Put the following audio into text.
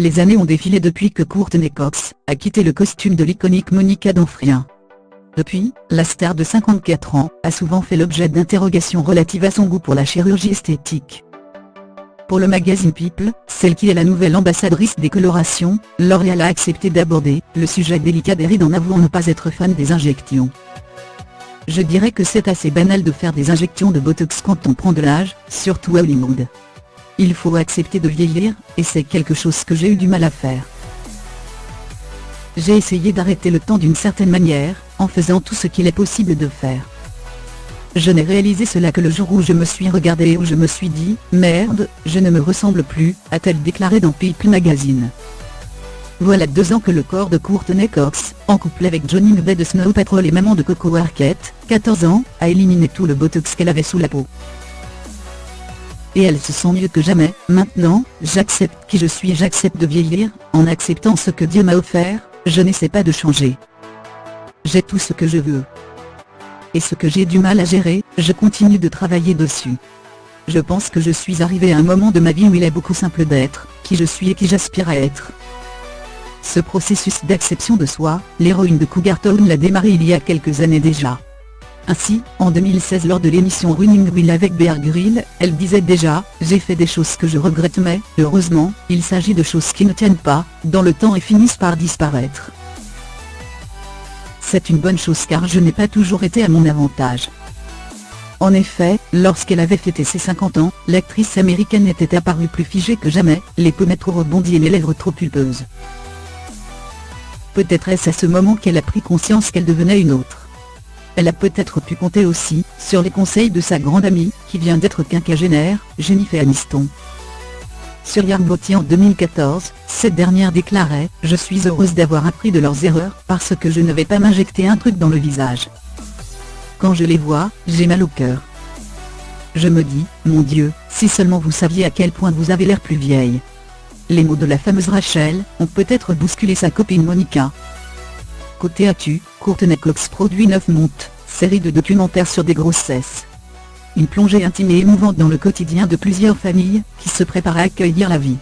Les années ont défilé depuis que Courtney Cox a quitté le costume de l'iconique Monica D'Onofrio. Depuis, la star de 54 ans a souvent fait l'objet d'interrogations relatives à son goût pour la chirurgie esthétique. Pour le magazine People, celle qui est la nouvelle ambassadrice des colorations, L'Oréal a accepté d'aborder le sujet délicat des rides en avouant ne pas être fan des injections. Je dirais que c'est assez banal de faire des injections de Botox quand on prend de l'âge, surtout à Hollywood. Il faut accepter de vieillir, et c'est quelque chose que j'ai eu du mal à faire. J'ai essayé d'arrêter le temps d'une certaine manière, en faisant tout ce qu'il est possible de faire. Je n'ai réalisé cela que le jour où je me suis regardée et où je me suis dit « Merde, je ne me ressemble plus », a-t-elle déclaré dans People Magazine. Voilà 2 ans que le corps de Courtney Cox, en couple avec Johnny Hallyday de Snow Patrol et maman de Coco Arquette, 14 ans, a éliminé tout le botox qu'elle avait sous la peau. Et elle se sent mieux que jamais. Maintenant, j'accepte qui je suis et j'accepte de vieillir, en acceptant ce que Dieu m'a offert, je n'essaie pas de changer. J'ai tout ce que je veux. Et ce que j'ai du mal à gérer, je continue de travailler dessus. Je pense que je suis arrivé à un moment de ma vie où il est beaucoup simple d'être, qui je suis et qui j'aspire à être. Ce processus d'acceptation de soi, l'héroïne de Cougar Town l'a démarré il y a quelques années déjà. Ainsi, en 2016 lors de l'émission Running Wild avec Bear Grylls, elle disait déjà « J'ai fait des choses que je regrette mais, heureusement, il s'agit de choses qui ne tiennent pas, dans le temps et finissent par disparaître. C'est une bonne chose car je n'ai pas toujours été à mon avantage. » En effet, lorsqu'elle avait fêté ses 50 ans, l'actrice américaine était apparue plus figée que jamais, les pommettes trop rebondies et les lèvres trop pulpeuses. Peut-être est-ce à ce moment qu'elle a pris conscience qu'elle devenait une autre. Elle a peut-être pu compter aussi sur les conseils de sa grande amie, qui vient d'être quinquagénaire, Jennifer Aniston. Sur Yarbotty en 2014, cette dernière déclarait « Je suis heureuse d'avoir appris de leurs erreurs parce que je ne vais pas m'injecter un truc dans le visage. Quand je les vois, j'ai mal au cœur. Je me dis, mon Dieu, si seulement vous saviez à quel point vous avez l'air plus vieille. » Les mots de la fameuse Rachel ont peut-être bousculé sa copine Monica. Côté actu, Courtney Cox produit 9 montes, série de documentaires sur des grossesses. Une plongée intime et émouvante dans le quotidien de plusieurs familles qui se préparent à accueillir la vie.